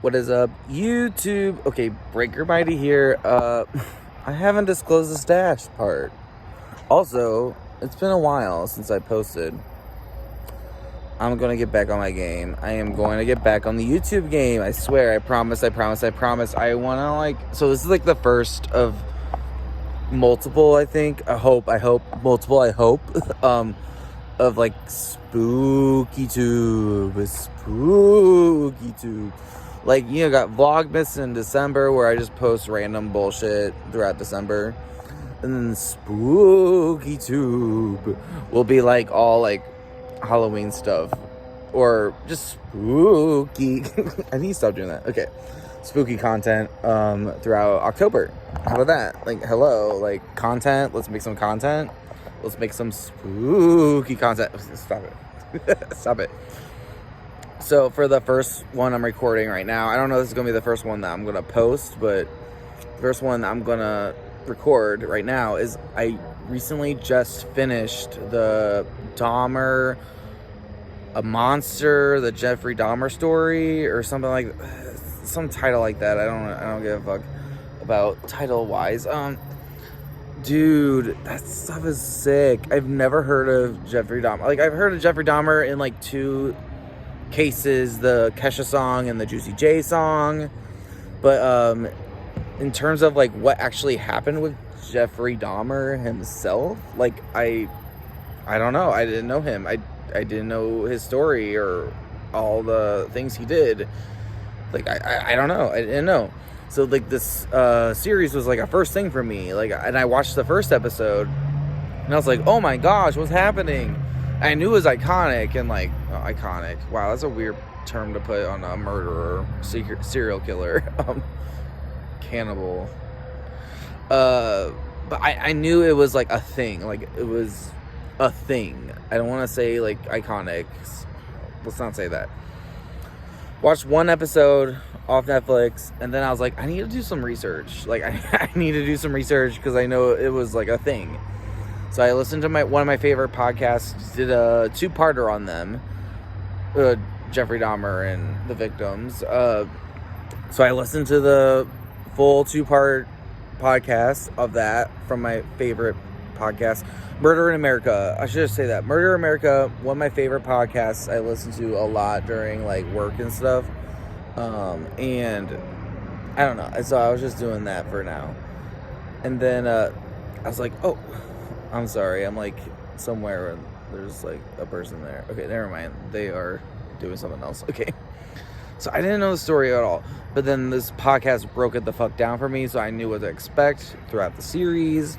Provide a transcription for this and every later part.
What is up, YouTube? Okay, Breaker Mighty here. I haven't disclosed the stash part. Also, it's been a while since I posted. I'm going to get back on my game. I am going to get back on the YouTube game. I swear. I promise. I want to, so this is like the first of multiple, I think. I hope. Multiple, I hope. Of like Spooky Tube. Like, got Vlogmas in December where I just post random bullshit throughout December. And then Spooky Tube will be like all like Halloween stuff. Or just spooky. I need to stop doing that. Okay. Spooky content throughout October. How about that? Like, hello. Like, content. Let's make some content. Let's make some spooky content. Stop it. Stop it. So for the first one I'm recording right now, I don't know if this is going to be the first one that I'm going to post, but the first one I'm going to record right now is I recently just finished the DAHMER, a monster, the Jeffrey Dahmer story, or something like some title like that. I don't give a fuck about title wise. Dude, that stuff is sick. I've never heard of Jeffrey Dahmer. Like, I've heard of Jeffrey Dahmer in like two cases, the Kesha song and the Juicy J song, but in terms of like what actually happened with Jeffrey Dahmer himself, like I don't know. I didn't know him. I didn't know his story or all the things he did. Like I don't know. I didn't know. So like this series was like a first thing for me. Like, and I watched the first episode and I was like, oh my gosh, what's happening? I knew it was iconic and like iconic. Wow, that's a weird term to put on a murderer, serial killer, cannibal. But I knew it was like a thing. Like, it was a thing. I don't want to say like iconic. Let's not say that. Watched one episode off Netflix, and then I was like, I need to do some research. Like, I need to do some research because I know it was like a thing. So I listened to one of my favorite podcasts, did a two-parter on them, Jeffrey Dahmer and the victims. So I listened to the full two-part podcast of that from my favorite podcast, Murder in America. I should just say that. Murder in America, one of my favorite podcasts I listen to a lot during like work and stuff. And I don't know. So I was just doing that for now. And then I was like, oh, I'm sorry. I'm like somewhere and there's like a person there. Okay, never mind. They are doing something else. Okay. So I didn't know the story at all. But then this podcast broke it the fuck down for me, so I knew what to expect throughout the series.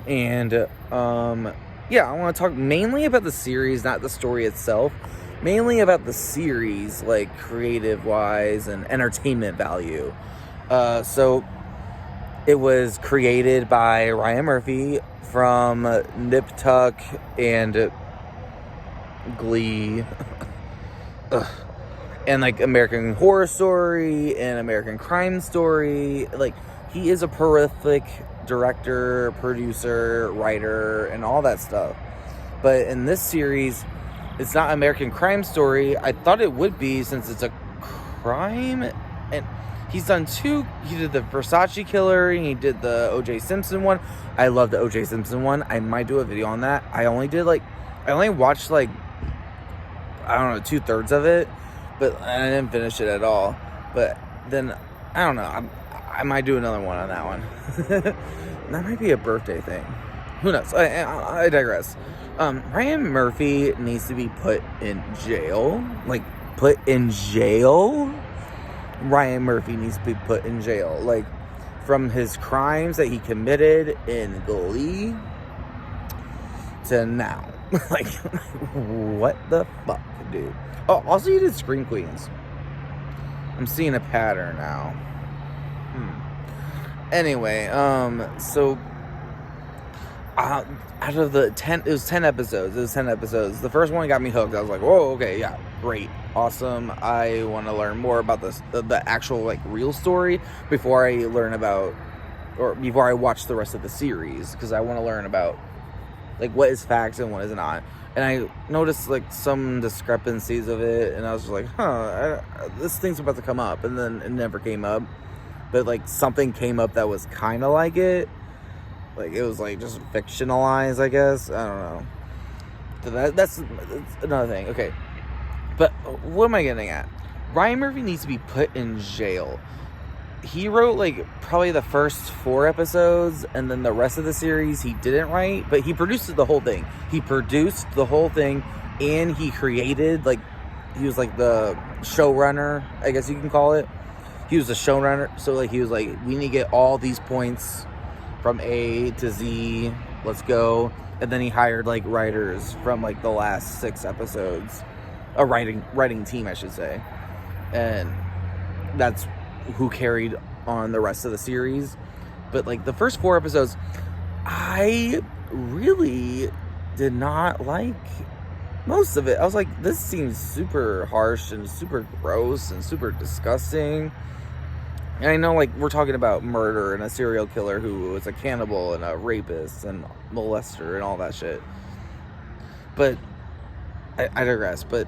And yeah, I want to talk mainly about the series, not the story itself. Mainly about the series, like creative wise and entertainment value. So it was created by Ryan Murphy from Nip Tuck and Glee. And like American Horror Story and American Crime Story. Like, he is a prolific director, producer, writer, and all that stuff. But in this series, it's not American Crime Story. I thought it would be, since it's a crime. And he's done two. He did the Versace Killer and he did the O.J. Simpson one. I love the O.J. Simpson one. I might do a video on that. I only watched like, I don't know, 2/3 of it. But I didn't finish it at all. But then, I don't know. I might do another one on that one. That might be a birthday thing. Who knows? I digress. Ryan Murphy needs to be put in jail. Like, put in jail? Ryan Murphy needs to be put in jail. Like, from his crimes that he committed in Glee to now. Like, what the fuck, dude? Oh, also you did Scream Queens. I'm seeing a pattern now. Anyway, so out of the 10, it was 10 episodes. The first one got me hooked. I was like, whoa, okay, yeah, great, awesome. I want to learn more about this, the actual like real story before I learn about, or before I watch the rest of the series, because I want to learn about like what is facts and what is not. And I noticed like some discrepancies of it, and I was just like, this thing's about to come up, and then it never came up. But like something came up that was kind of like it. Like it was like just fictionalized, I guess. I don't know. So that's another thing. Okay. But what am I getting at? Ryan Murphy needs to be put in jail. He wrote like probably the first 4 episodes, and then the rest of the series he didn't write, but he produced the whole thing. He produced the whole thing, and he created, like, he was like the showrunner, I guess you can call it. He was the showrunner, so like he was like, we need to get all these points from A to Z, let's go. And then he hired like writers from like the last 6 episodes, a writing team, I should say, and that's who carried on the rest of the series. But like the first 4 episodes, I really did not like most of it. I was like, this seems super harsh and super gross and super disgusting. And I know, like, we're talking about murder and a serial killer who was a cannibal and a rapist and molester and all that shit. But I digress. But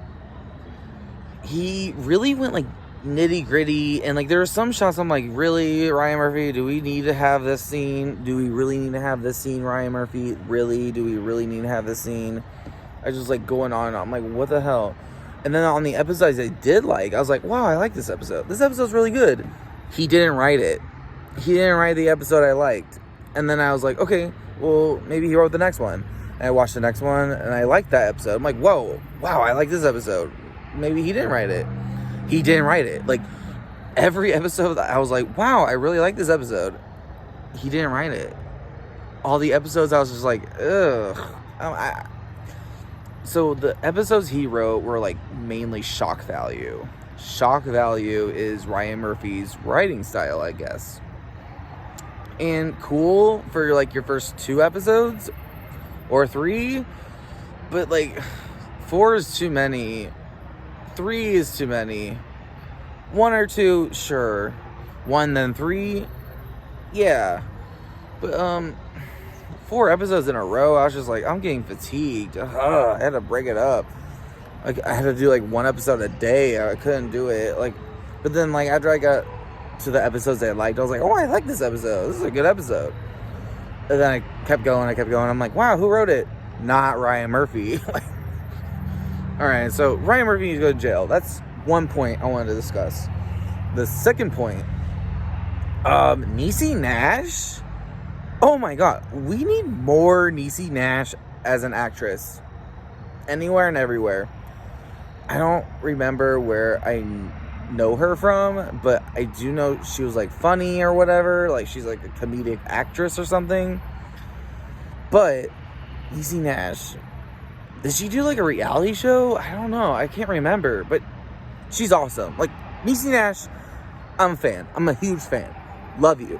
he really went like nitty gritty, and like there were some shots I'm like, really, Ryan Murphy, do we need to have this scene? Do we really need to have this scene, Ryan Murphy? Really? Do we really need to have this scene? I just like going on and on. I'm like, what the hell? And then on the episodes I did like, I was like, wow, I like this episode. This episode's really good. He didn't write it. He didn't write the episode I liked. And then I was like, okay, well, maybe he wrote the next one. And I watched the next one, and I liked that episode. I'm like, whoa, wow, I like this episode. Maybe he didn't write it. He didn't write it. Like, every episode, I was like, wow, I really like this episode. He didn't write it. All the episodes, I was just like, ugh. So the episodes he wrote were, like, mainly shock value. Shock value is Ryan Murphy's writing style, I guess. And cool for, like, your first 2 episodes or 3. But, like, 4 is too many. 3 is too many. 1 or 2, sure. 1 then 3, yeah. But 4 episodes in a row, I was just like, I'm getting fatigued. I had to break it up. Like, I had to do like 1 episode a day. I couldn't do it. Like, but then like after I got to the episodes I liked, I was like, oh, I like this episode. This is a good episode. And then I kept going. I'm like, wow, who wrote it? Not Ryan Murphy. Like, all right, so Ryan Murphy needs to go to jail. That's one point I wanted to discuss. The second point, Niecy Nash. Oh my God, we need more Niecy Nash as an actress, anywhere and everywhere. I don't remember where I know her from, but I do know she was like funny or whatever. Like she's like a comedic actress or something. But Niecy Nash, did she do like a reality show? I don't know. I can't remember, but she's awesome. Like Niecy Nash, I'm a fan. I'm a huge fan. Love you.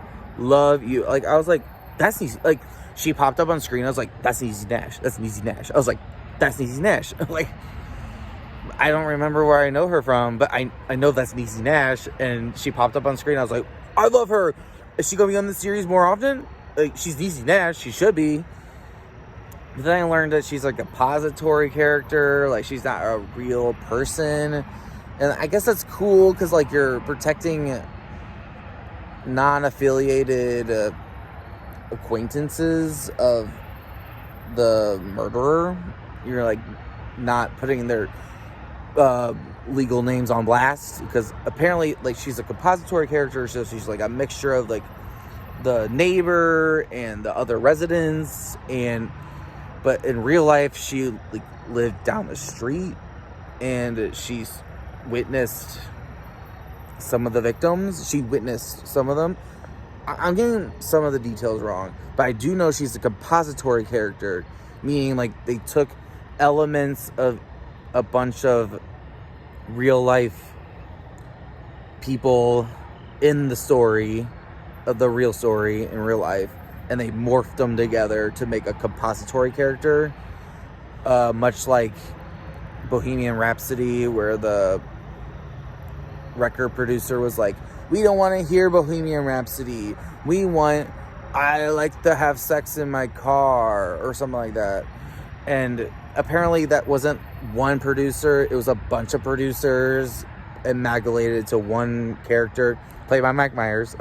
Like I was like, that's Niecy. Like she popped up on screen. I was like, that's Niecy Nash. That's Niecy Nash. I was like, that's Niecy Nash. Like I don't remember where I know her from, but I know that's Niecy Nash, and she popped up on screen. I was like, I love her. Is she gonna be on the series more often? Like she's Niecy Nash. She should be. But then I learned that she's like a pository character. Like she's not a real person. And I guess that's cool because like you're protecting non-affiliated acquaintances of the murderer. You're like not putting their legal names on blast, because apparently like she's a compository character, so she's like a mixture of like the neighbor and the other residents, but in real life she like lived down the street and she's witnessed some of the victims. She witnessed some of them. I'm getting some of the details wrong, but I do know she's a compository character, meaning like they took elements of a bunch of real life people in the story of the real story in real life, and they morphed them together to make a compository character, much like Bohemian Rhapsody, where the record producer was like, we don't want to hear Bohemian Rhapsody, we want I like to have sex in my car or something like that. And apparently that wasn't one producer. It was a bunch of producers amalgamated to one character played by Mike Myers.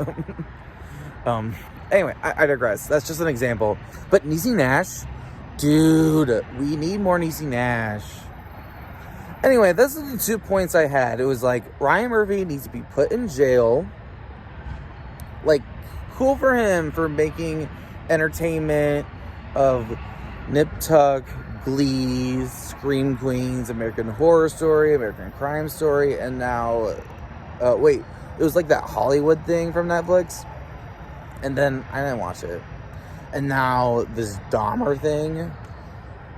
Anyway, I digress. That's just an example. But Niecy Nash, dude, we need more Niecy Nash. Anyway, those are the 2 points I had. It was like, Ryan Murphy needs to be put in jail. Like, cool for him for making entertainment of Nip Tuck, Glee, Scream Queens, American Horror Story, American Crime Story, and now, it was like that Hollywood thing from Netflix. And then I didn't watch it. And now this Dahmer thing,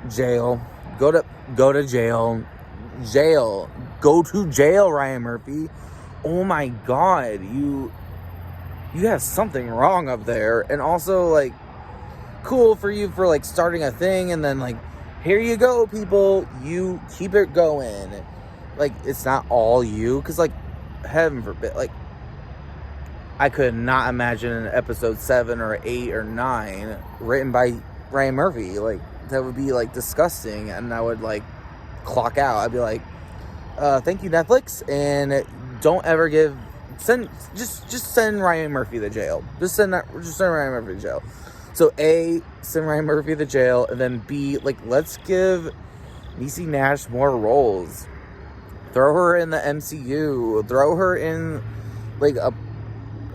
jail, go to jail, go to jail, Ryan Murphy. Oh my God, you have something wrong up there. And also, like, cool for you for, like, starting a thing, and then, like, here you go, people, you keep it going. Like, it's not all you, because, like, heaven forbid, like, I could not imagine an episode 7 or 8 or 9 written by Ryan Murphy. Like, that would be, like, disgusting, and I would, like, clock out. I'd be like, thank you, Netflix, and don't ever just send Ryan Murphy to jail. Just send Ryan Murphy to jail. So A, send Ryan Murphy to jail, and then B, like, let's give Niecy Nash more roles. Throw her in the MCU. Throw her in, like,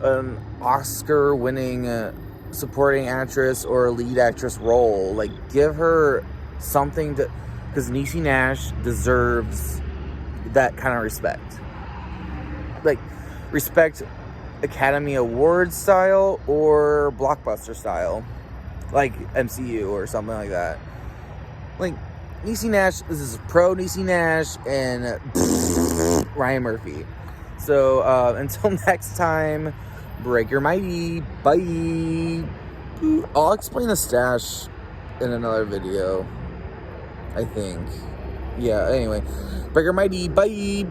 an Oscar-winning supporting actress or lead actress role. Like, give her something to, because Niecy Nash deserves that kind of respect. Like, respect Academy Award style or blockbuster style, like MCU or something like that. Like, Niecy Nash, this is pro Niecy Nash and Ryan Murphy. So until next time, Breaker Mighty, bye. I'll explain the stash in another video, I think. Yeah, anyway, Breaker Mighty, bye.